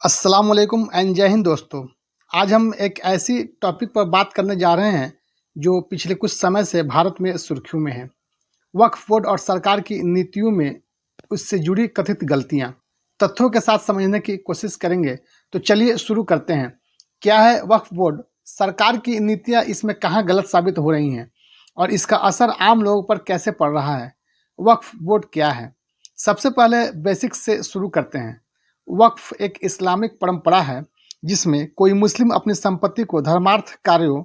अस्सलाम वालेकुम एंड जय हिंद दोस्तों। आज हम एक ऐसी टॉपिक पर बात करने जा रहे हैं जो पिछले कुछ समय से भारत में सुर्खियों में है। वक्फ बोर्ड और सरकार की नीतियों में उससे जुड़ी कथित गलतियां। तथ्यों के साथ समझने की कोशिश करेंगे। तो चलिए शुरू करते हैं। क्या है वक्फ बोर्ड? सरकार की नीतियां इसमें कहाँ गलत साबित हो रही हैं और इसका असर आम लोगों पर कैसे पड़ रहा है? वक्फ बोर्ड क्या है? सबसे पहले बेसिक्स से शुरू करते हैं। वक्फ एक इस्लामिक परंपरा है जिसमें कोई मुस्लिम अपनी संपत्ति को धर्मार्थ कार्यों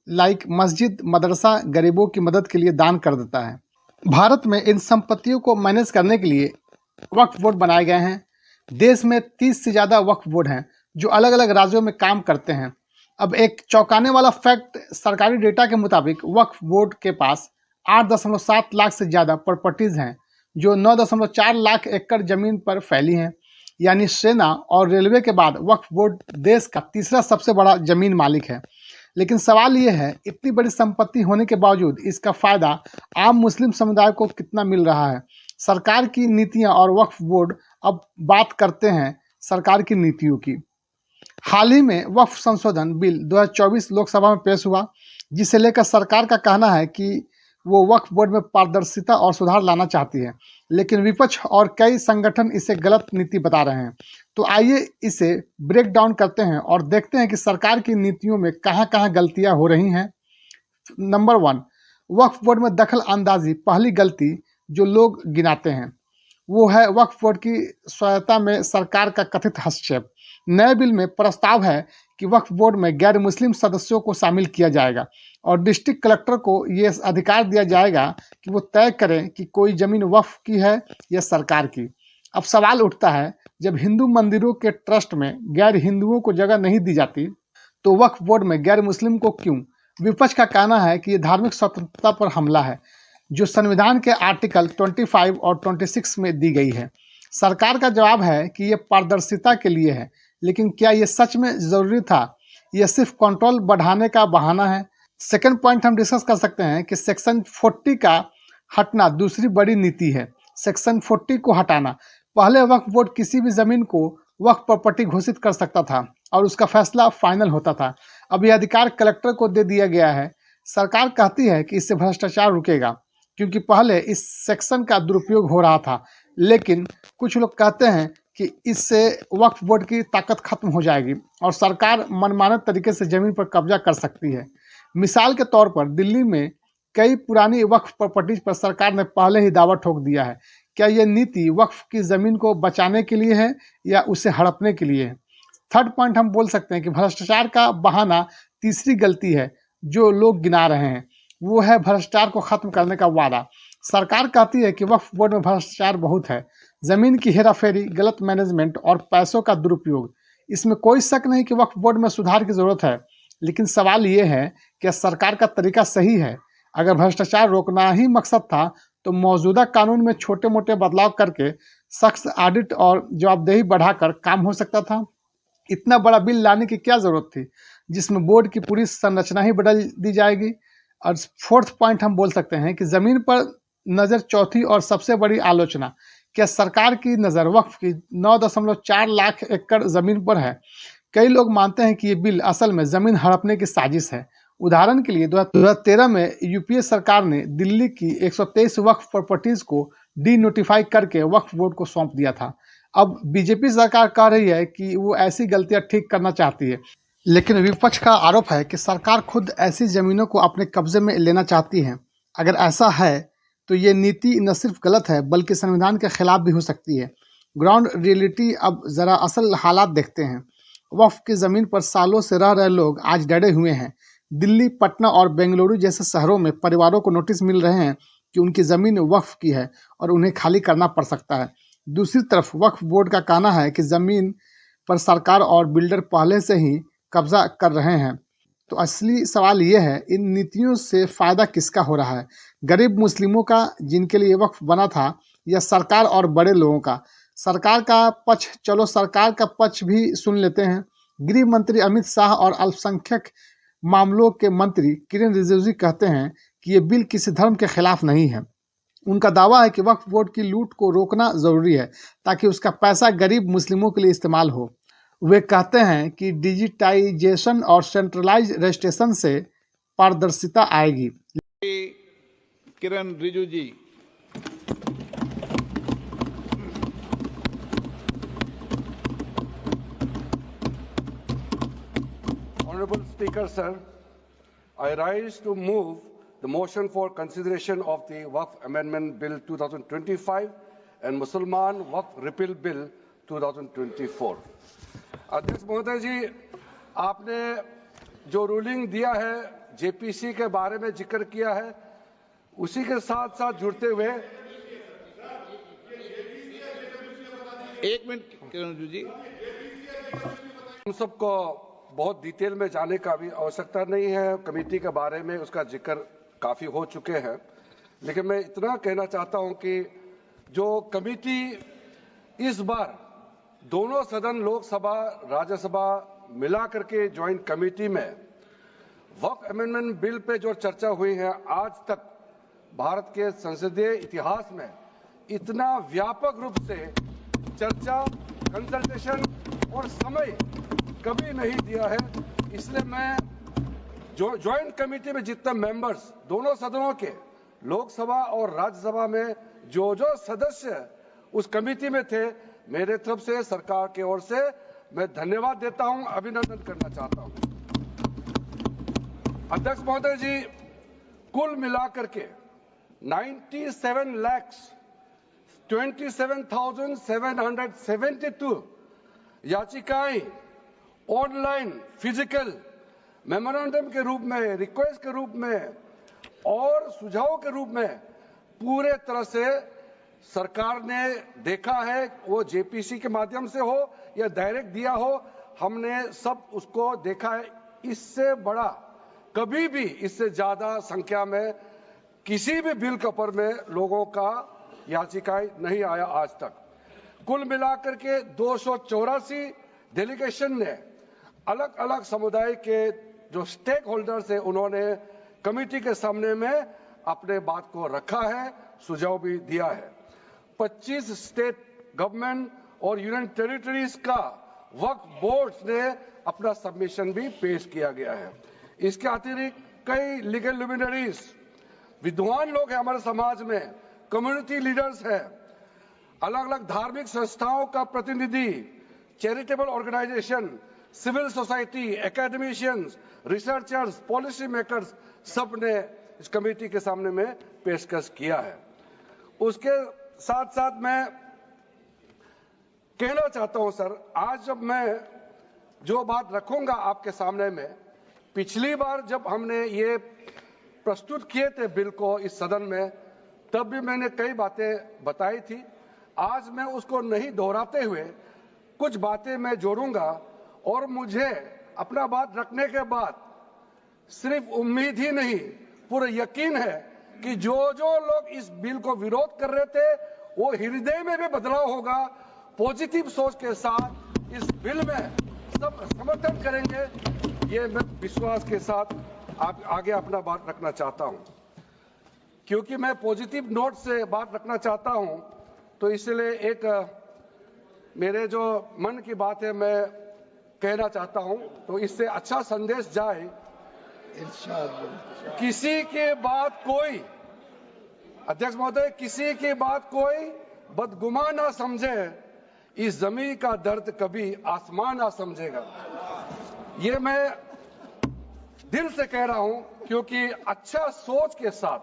लाइक मस्जिद, मदरसा, गरीबों की मदद के लिए दान कर देता है। भारत में इन संपत्तियों को मैनेज करने के लिए वक्फ बोर्ड बनाए गए हैं। देश में 30 से ज़्यादा वक्फ बोर्ड हैं जो अलग अलग राज्यों में काम करते हैं। अब एक चौंकाने वाला फैक्ट, सरकारी डेटा के मुताबिक वक्फ बोर्ड के पास 8.7 लाख से ज़्यादा प्रॉपर्टीज़ हैं जो 9.4 लाख एकड़ ज़मीन पर फैली हैं। यानी सेना और रेलवे के बाद वक्फ बोर्ड देश का तीसरा सबसे बड़ा ज़मीन मालिक है। लेकिन सवाल ये है, इतनी बड़ी संपत्ति होने के बावजूद इसका फ़ायदा आम मुस्लिम समुदाय को कितना मिल रहा है? सरकार की नीतियां और वक्फ बोर्ड। अब बात करते हैं सरकार की नीतियों की। हाल ही में वक्फ संशोधन बिल 2024 लोकसभा में पेश हुआ, जिसे लेकर सरकार का कहना है कि वो वक्फ बोर्ड में पारदर्शिता और सुधार लाना चाहती है, लेकिन विपक्ष और कई संगठन इसे गलत नीति बता रहे हैं। तो आइए इसे ब्रेक डाउन करते हैं और देखते हैं कि सरकार की नीतियों में कहाँ कहाँ गलतियाँ हो रही हैं। नंबर 1, वक्फ बोर्ड में दखल अंदाजी। पहली गलती जो लोग गिनाते हैं वो है वक्फ बोर्ड की स्वायत्ता में सरकार का कथित हस्तक्षेप। नए बिल में प्रस्ताव है कि वक्फ बोर्ड में गैर मुस्लिम सदस्यों को शामिल किया जाएगा और डिस्ट्रिक्ट कलेक्टर को ये अधिकार दिया जाएगा कि वो तय करें कि कोई जमीन वक्फ की है या सरकार की। अब सवाल उठता है, जब हिंदू मंदिरों के ट्रस्ट में गैर हिंदुओं को जगह नहीं दी जाती तो वक्फ बोर्ड में गैर मुस्लिम को क्यों? विपक्ष का कहना है कि ये धार्मिक स्वतंत्रता पर हमला है जो संविधान के आर्टिकल 25 और 26 में दी गई है। सरकार का जवाब है कि ये पारदर्शिता के लिए है, लेकिन क्या ये सच में ज़रूरी था? यह सिर्फ कंट्रोल बढ़ाने का बहाना है। सेकंड पॉइंट हम डिस्कस कर सकते हैं कि सेक्शन 40 का हटना दूसरी बड़ी नीति है। सेक्शन 40 को हटाना। पहले वक्फ बोर्ड किसी भी ज़मीन को वक्फ प्रॉपर्टी घोषित कर सकता था और उसका फैसला फाइनल होता था। अब यह अधिकार कलेक्टर को दे दिया गया है। सरकार कहती है कि इससे भ्रष्टाचार रुकेगा क्योंकि पहले इस सेक्शन का दुरुपयोग हो रहा था, लेकिन कुछ लोग कहते हैं कि इससे वक्फ बोर्ड की ताकत खत्म हो जाएगी और सरकार मनमाने तरीके से ज़मीन पर कब्जा कर सकती है। मिसाल के तौर पर दिल्ली में कई पुरानी वक्फ प्रॉपर्टीज पर सरकार ने पहले ही दावा ठोक दिया है। क्या यह नीति वक्फ की ज़मीन को बचाने के लिए है या उसे हड़पने के लिए है? थर्ड पॉइंट हम बोल सकते हैं कि भ्रष्टाचार का बहाना तीसरी गलती है जो लोग गिना रहे हैं। वो है भ्रष्टाचार को खत्म करने का वादा। सरकार कहती है कि वक्फ बोर्ड में भ्रष्टाचार बहुत है, जमीन की हेराफेरी, गलत मैनेजमेंट और पैसों का दुरुपयोग। इसमें कोई शक नहीं कि वक्फ बोर्ड में सुधार की जरूरत है, लेकिन सवाल ये है कि सरकार का तरीका सही है। अगर भ्रष्टाचार रोकना ही मकसद था तो मौजूदा कानून में छोटे मोटे बदलाव करके सख्त ऑडिट और जवाबदेही बढ़ाकर काम हो सकता था। इतना बड़ा बिल लाने की क्या जरूरत थी जिसमें बोर्ड की पूरी संरचना ही बदल दी जाएगी। और फोर्थ पॉइंट हम बोल सकते हैं कि जमीन पर नज़र। चौथी और सबसे बड़ी आलोचना, क्या सरकार की नज़र वक्फ की 9.4 लाख एकड़ जमीन पर है? कई लोग मानते हैं कि ये बिल असल में जमीन हड़पने की साजिश है। उदाहरण के लिए 2013 में यूपीए सरकार ने दिल्ली की 123 वक्फ प्रॉपर्टीज को डी नोटिफाई करके वक्फ बोर्ड को सौंप दिया था। अब बीजेपी सरकार कह रही है कि वो ऐसी गलतियां ठीक करना चाहती है, लेकिन विपक्ष का आरोप है कि सरकार खुद ऐसी जमीनों को अपने कब्जे में लेना चाहती है। अगर ऐसा है तो ये नीति न सिर्फ गलत है बल्कि संविधान के खिलाफ भी हो सकती है। ग्राउंड रियलिटी, अब ज़रा असल हालात देखते हैं। वक्फ की ज़मीन पर सालों से रह रहे लोग आज डरे हुए हैं। दिल्ली, पटना और बेंगलुरु जैसे शहरों में परिवारों को नोटिस मिल रहे हैं कि उनकी ज़मीन वक्फ की है और उन्हें खाली करना पड़ सकता है। दूसरी तरफ वक्फ बोर्ड का कहना है कि ज़मीन पर सरकार और बिल्डर पहले से ही कब्जा कर रहे हैं। तो असली सवाल ये है, इन नीतियों से फ़ायदा किसका हो रहा है? गरीब मुस्लिमों का जिनके लिए वक्फ बना था, या सरकार और बड़े लोगों का? सरकार का पक्ष, चलो सरकार का पक्ष भी सुन लेते हैं। गृह मंत्री अमित शाह और अल्पसंख्यक मामलों के मंत्री किरेन रिजिजू कहते हैं कि ये बिल किसी धर्म के खिलाफ नहीं है। उनका दावा है कि वक्फ बोर्ड की लूट को रोकना ज़रूरी है ताकि उसका पैसा गरीब मुस्लिमों के लिए इस्तेमाल हो। वे कहते हैं कि डिजिटाइजेशन और सेंट्रलाइज रजिस्ट्रेशन से पारदर्शिता आएगी। किरण रिजिजू जी। Honorable Speaker, sir, I rise to move the motion for consideration of the Waqf Amendment Bill 2025 and Mussalman Waqf Repeal Bill 2024. अध्यक्ष महोदय जी, आपने जो रूलिंग दिया है, जेपीसी के बारे में जिक्र किया है, उसी के साथ साथ जुड़ते हुए एक मिनट किरण जी, हम सबको बहुत डिटेल में जाने का भी आवश्यकता नहीं है। कमेटी के बारे में उसका जिक्र काफी हो चुके हैं, लेकिन मैं इतना कहना चाहता हूं कि जो कमेटी इस बार दोनों सदन लोकसभा राज्यसभा मिला करके ज्वाइंट कमेटी में वक्फ अमेंडमेंट बिल पे जो चर्चा हुई है, आज तक भारत के संसदीय इतिहास में इतना व्यापक रूप से चर्चा, कंसल्टेशन और समय कभी नहीं दिया है। इसलिए मैं जो ज्वाइंट कमेटी में जितने मेंबर्स दोनों सदनों के लोकसभा और राज्यसभा में जो सदस्य उस कमेटी में थे, मेरे तरफ से सरकार की ओर से मैं धन्यवाद देता हूं, अभिनंदन करना चाहता हूं। अध्यक्ष महोदय जी, कुल मिलाकर के 97,27,772 याचिकाएं ऑनलाइन, फिजिकल, मेमोरेंडम के रूप में, रिक्वेस्ट के रूप में और सुझाव के रूप में पूरे तरह से सरकार ने देखा है। वो जेपीसी के माध्यम से हो या डायरेक्ट दिया हो, हमने सब उसको देखा है। इससे बड़ा कभी भी, इससे ज्यादा संख्या में किसी भी बिल के ऊपर में लोगों का याचिकाएं नहीं आया आज तक। कुल मिलाकर के 284 डेलीगेशन ने अलग अलग समुदाय के जो स्टेक होल्डर्स है, उन्होंने कमेटी के सामने में अपने बात को रखा है, सुझाव भी दिया है। 25 स्टेट गवर्नमेंट और यूनियन टेरिटरीज का वक्फ बोर्ड्स ने अपना सबमिशन भी पेश किया गया है। इसके अतिरिक्त कई लीगल लुमिनरीज, विद्वान लोग हैं हमारे समाज में, कम्युनिटी लीडर्स हैं, अलग अलग धार्मिक संस्थाओं का प्रतिनिधि, charitable organisation, civil society, academicians, researchers, policy makers, सब ने इस कमेटी के सामने में पेशकश किया है। उसके साथ साथ मैं कहना चाहता हूं सर, आज जब मैं जो बात रखूंगा आपके सामने में, पिछली बार जब हमने ये प्रस्तुत किए थे बिल को इस सदन में, तब भी मैंने कई बातें बताई थी। आज मैं उसको नहीं दोहराते हुए कुछ बातें मैं जोड़ूंगा और मुझे अपना बात रखने के बाद सिर्फ उम्मीद ही नहीं, पूरा यकीन है कि जो लोग इस बिल को विरोध कर रहे थे, वो हृदय में भी बदलाव होगा। पॉजिटिव सोच के साथ इस बिल में सब समर्थन करेंगे, ये मैं विश्वास के साथ आगे अपना बात रखना चाहता हूं। क्योंकि मैं पॉजिटिव नोट से बात रखना चाहता हूं, तो इसलिए एक मेरे जो मन की बात है मैं कहना चाहता हूं, तो इससे अच्छा संदेश जाए। किसी के बात कोई, अध्यक्ष महोदय, किसी की बात कोई बदगुमान ना समझे, इस जमीन का दर्द कभी आसमान ना समझेगा। ये मैं दिल से कह रहा हूं, क्योंकि अच्छा सोच के साथ,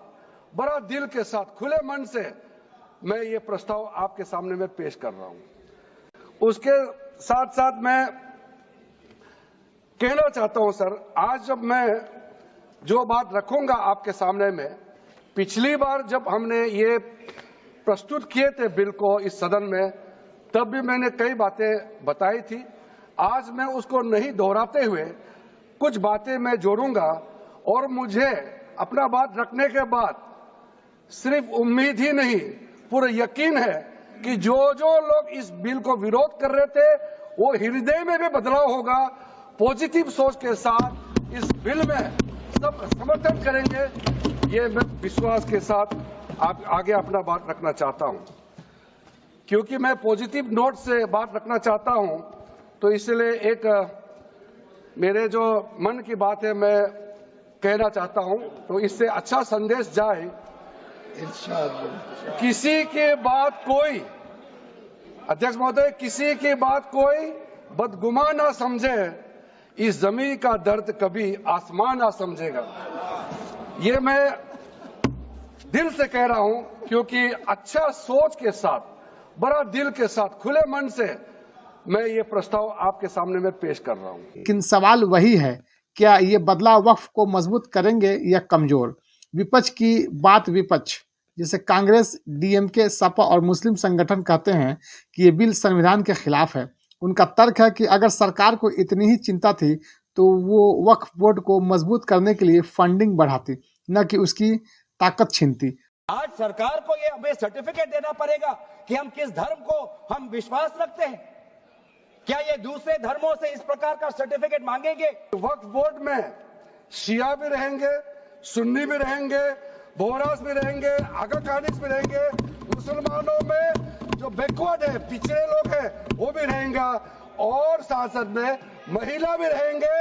बड़ा दिल के साथ, खुले मन से मैं ये प्रस्ताव आपके सामने में पेश कर रहा हूं। उसके साथ साथ मैं कहना चाहता हूं सर, आज जब मैं जो बात रखूंगा आपके सामने में, पिछली बार जब हमने ये प्रस्तुत किए थे बिल को इस सदन में, तब भी मैंने कई बातें बताई थी। आज मैं उसको नहीं दोहराते हुए कुछ बातें मैं जोड़ूंगा और मुझे अपना बात रखने के बाद सिर्फ उम्मीद ही नहीं, पूरा यकीन है कि जो लोग इस बिल को विरोध कर रहे थे, वो हृदय में भी बदलाव होगा। पॉजिटिव सोच के साथ इस बिल में सब समर्थन करेंगे, ये मैं विश्वास के साथ आगे अपना बात रखना चाहता हूं। क्योंकि मैं पॉजिटिव नोट से बात रखना चाहता हूं, तो इसलिए एक मेरे जो मन की बात है मैं कहना चाहता हूं, तो इससे अच्छा संदेश जाए। किसी की बात कोई, अध्यक्ष महोदय, किसी की बात कोई बदगुमान ना समझे, इस जमीन का दर्द कभी आसमान ना समझेगा। ये मैं दिल से कह रहा हूं, क्योंकि अच्छा सोच के साथ, बड़ा दिल के साथ, खुले मन से मैं ये प्रस्ताव आपके सामने में पेश कर रहा हूं। लेकिन सवाल वही है, क्या ये बदलाव वक्फ को मजबूत करेंगे या कमजोर? विपक्ष की बात विपक्ष, जैसे कांग्रेस, डीएमके, सपा और मुस्लिम संगठन कहते हैं कि ये बिल संविधान के खिलाफ है। उनका तर्क है कि अगर सरकार को इतनी ही चिंता थी तो वो वक्फ बोर्ड को मजबूत करने के लिए फंडिंग बढ़ाती, न कि उसकी ताकत छीनती। आज सरकार को ये हमें सर्टिफिकेट देना पड़ेगा कि हम किस धर्म को हम विश्वास रखते हैं। क्या ये दूसरे धर्मों से इस प्रकार का सर्टिफिकेट मांगेंगे? वक्फ बोर्ड में शिया भी रहेंगे, सुन्नी भी रहेंगे, बोहरास भी रहेंगे, आगा कानिस भी रहेंगे, मुसलमानों में जो बैकवर्ड है, पिछड़े लोग हैं, वो भी रहेंगे, और साथ में महिला भी रहेंगे,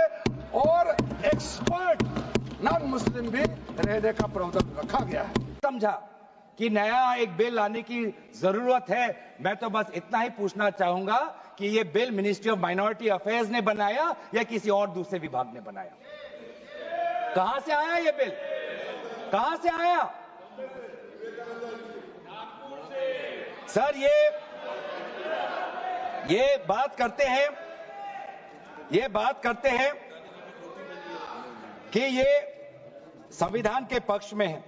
और एक्सपर्ट नॉन मुस्लिम भी रहने का प्रावधान रखा गया है। समझा कि नया एक बिल लाने की जरूरत है। मैं तो बस इतना ही पूछना चाहूंगा कि ये bill ministry of minority affairs ने बनाया या किसी और दूसरे विभाग ने बनाया? कहां से आया ये बिल? कहां से आया? सर ये बात करते हैं कि ये संविधान के पक्ष में है।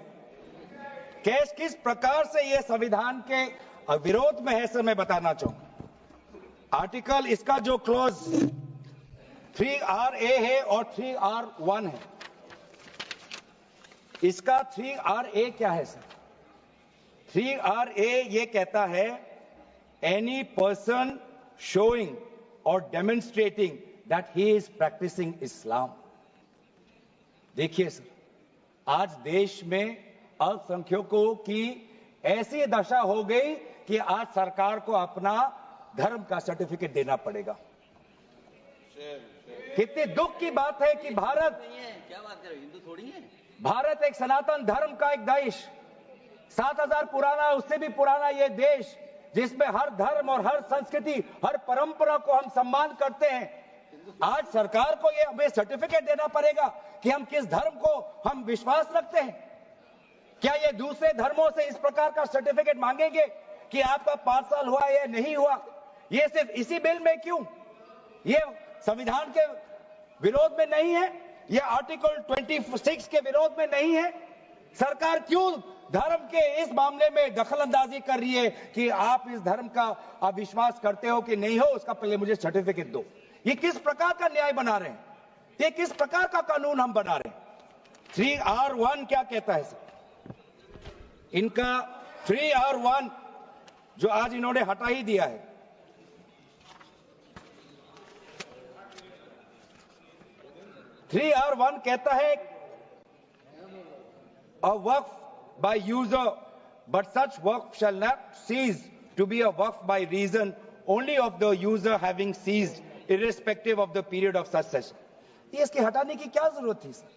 केस किस प्रकार से ये संविधान के विरोध में है, सर मैं बताना चाहूंगा। आर्टिकल, इसका जो क्लॉज 3RA है और 3R1 है। इसका 3RA क्या है सर? 3RA ये कहता है, any person showing or demonstrating that he is practising Islam. देखिए सर, आज देश में अल्पसंख्यकों की ऐसी दशा हो गई कि आज सरकार को अपना धर्म का सर्टिफिकेट देना पड़ेगा। कितने दुख की बात है कि भारत, क्या बात कर रहे हो, हिंदू थोड़ी है। भारत एक सनातन धर्म का एक देश, 7000 पुराना, उससे भी पुराना ये देश, जिसमें हर धर्म और हर संस्कृति, हर परंपरा को हम सम्मान करते हैं। आज सरकार को ये हमें सर्टिफिकेट देना पड़ेगा कि हम किस धर्म को हम विश्वास रखते हैं। क्या ये दूसरे धर्मों से इस प्रकार का सर्टिफिकेट मांगेंगे कि आपका 5 साल हुआ या नहीं हुआ? ये सिर्फ इसी बिल में क्यों? ये संविधान के विरोध में नहीं है? ये आर्टिकल 26 के विरोध में नहीं है? सरकार क्यों धर्म के इस मामले में दखलंदाजी कर रही है कि आप इस धर्म का आप विश्वास करते हो कि नहीं हो, उसका पहले मुझे सर्टिफिकेट दो? ये किस प्रकार का न्याय बना रहे हैं? ये किस प्रकार का कानून हम बना रहे हैं? 3R1 क्या कहता है सर? इनका 3R1 जो आज इन्होंने हटा ही दिया है, (3R1) कहता है, a waqf by user, but such waqf shall not cease to be a waqf by reason only of the user having ceased, irrespective of the period of such cession. ये इसके हटाने की क्या जरूरत थी सर?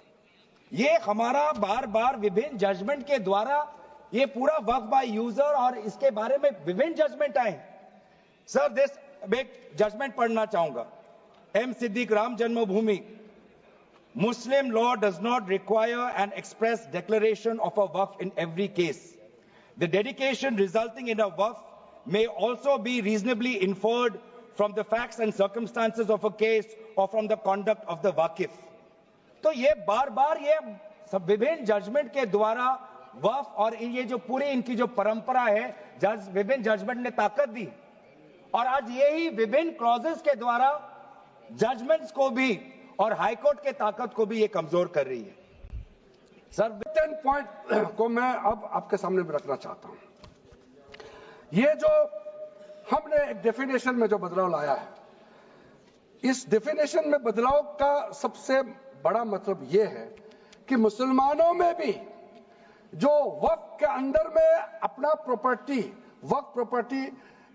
ये हमारा बार बार विभिन्न जजमेंट के द्वारा ये पूरा वक्फ बाय यूजर और इसके बारे में विभिन्न जजमेंट आए सर। दिस एक जजमेंट पढ़ना चाहूंगा। M Siddique, Ram Janmabhoomi, Muslim law does not require an express declaration of a waqf in every case. The dedication resulting in a waqf may also be reasonably inferred from the facts and circumstances of a case or from the conduct of the waqif. तो ये बार बार ये सब विभिन्न judgement के द्वारा वक्फ और ये जो पूरी इनकी जो परंपरा है, विभिन्न जजमेंट ने ताकत दी, और आज यही विभिन्न क्लॉजेस के द्वारा जजमेंट्स को भी और हाईकोर्ट के ताकत को भी ये कमजोर कर रही है सर। 10 पॉइंट को मैं अब आपके सामने रखना चाहता हूं। ये जो हमने एक डेफिनेशन में जो बदलाव लाया है, इस डेफिनेशन में बदलाव का सबसे बड़ा मतलब यह है कि मुसलमानों में भी जो वक्फ के अंदर में अपना प्रॉपर्टी, वक्फ प्रॉपर्टी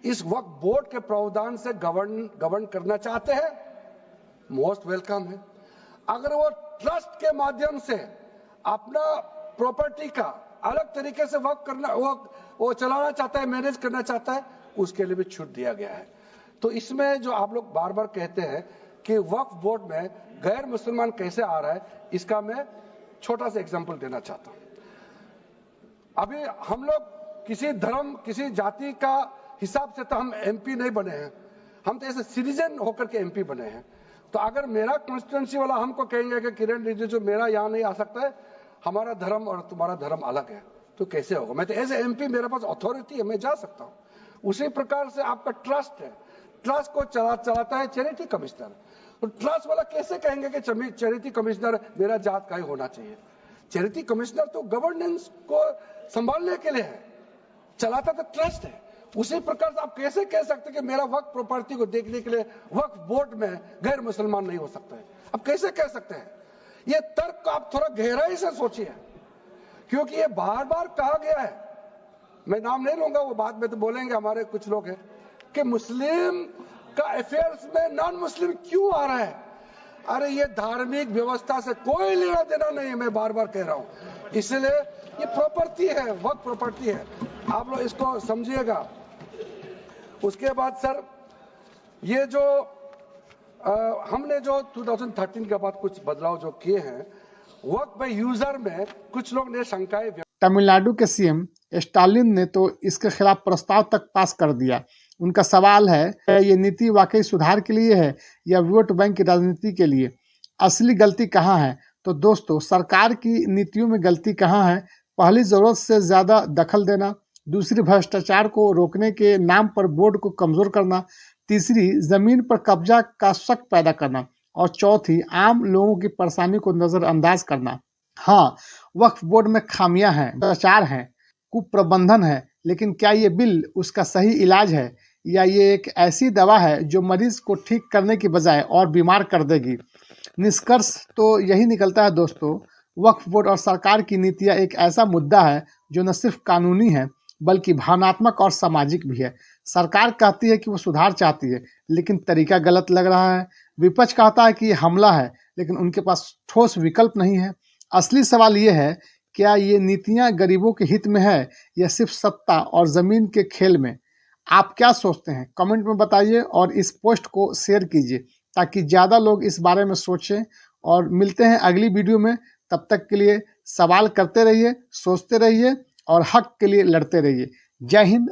इस वक्फ बोर्ड के प्रावधान से गवर्न करना चाहते हैं, मोस्ट वेलकम है। अगर वो ट्रस्ट के माध्यम से अपना प्रॉपर्टी का अलग तरीके से वक्फ करना, वो चलाना चाहता है, मैनेज करना चाहता है, उसके लिए भी छूट दिया गया है। तो इसमें जो आप लोग बार बार कहते हैं कि वक्फ बोर्ड में गैर मुसलमान कैसे आ रहा है, इसका मैं छोटा सा एग्जांपल देना चाहता हूं। अभी हम लोग किसी धर्म, किसी जाति का हिसाब से तो हम एमपी नहीं बने हैं, हम तो ऐसे सिटीजन होकर के एमपी बने हैं। तो अगर मेरा कॉन्स्टिट्यूंसी वाला हमको कहेंगे कि किरण रिजिजू मेरा यहां नहीं आ सकता है, हमारा धर्म और तुम्हारा धर्म अलग है, तो कैसे होगा? मैं तो एज एमपी, मेरे पास अथॉरिटी है, मैं जा सकता हूं। उसी प्रकार से आपका ट्रस्ट है, ट्रस्ट को चलाता है चैरिटी कमिश्नर। तो ट्रस्ट वाला कैसे कहेंगे कि चैरिटी कमिश्नर मेरा जात का ही होना चाहिए? चैरिटी कमिश्नर तो गवर्नेंस को संभालने के लिए है, चलाता तो ट्रस्ट है। उसी प्रकार से आप कैसे कह सकते कि मेरा वक्फ प्रॉपर्टी को देखने के लिए वक्फ बोर्ड में गैर मुसलमान नहीं हो सकता है? आप कैसे कह सकते हैं? ये तर्क आप थोड़ा गहराई से सोचिए, क्योंकि ये बार बार कहा गया है, मैं नाम नहीं लूंगा, वो बाद में तो बोलेंगे हमारे कुछ लोग हैं कि मुस्लिम का अफेयर्स में नॉन मुस्लिम क्यों आ रहा है। अरे ये धार्मिक व्यवस्था से कोई लेना देना नहीं है, मैं बार बार कह रहा हूं। इसलिए ये प्रॉपर्टी है, वक्फ प्रॉपर्टी है, आप लोग इसको समझिएगा। उसके बाद सर, ये जो हमने जो 2013 के बाद कुछ बदलाव जो किए हैं वक्फ बाय यूजर में, कुछ लोग ने शंकाएं। तमिलनाडु के सीएम स्टालिन ने तो इसके खिलाफ प्रस्ताव तक पास कर दिया। उनका सवाल है, ये नीति वाकई सुधार के लिए है या वोट बैंक की राजनीति के लिए? असली गलती कहाँ है? तो दोस्तों, सरकार की नीतियों में गलती कहाँ है? पहली, जरूरत से ज्यादा दखल देना। दूसरी, भ्रष्टाचार को रोकने के नाम पर बोर्ड को कमजोर करना। तीसरी, जमीन पर कब्जा का शक पैदा करना। और चौथी, आम लोगों की परेशानी को नजरअंदाज करना। हाँ, वक्फ बोर्ड में खामियां हैं, भ्रष्टाचार है, कुप्रबंधन है, लेकिन क्या ये बिल उसका सही इलाज है या ये एक ऐसी दवा है जो मरीज को ठीक करने की बजाय और बीमार कर देगी? निष्कर्ष तो यही निकलता है दोस्तों, वक्फ बोर्ड और सरकार की नीतियां एक ऐसा मुद्दा है जो न सिर्फ कानूनी है बल्कि भावनात्मक और सामाजिक भी है। सरकार कहती है कि वो सुधार चाहती है, लेकिन तरीका गलत लग रहा है। विपक्ष कहता है कि ये हमला है, लेकिन उनके पास ठोस विकल्प नहीं है। असली सवाल ये है, क्या ये नीतियां गरीबों के हित में है या सिर्फ सत्ता और जमीन के खेल में? आप क्या सोचते हैं? कमेंट में बताइए और इस पोस्ट को शेयर कीजिए ताकि ज़्यादा लोग इस बारे में सोचें। और मिलते हैं अगली वीडियो में, तब तक के लिए सवाल करते रहिए, सोचते रहिए और हक के लिए लड़ते रहिए। जय हिंद।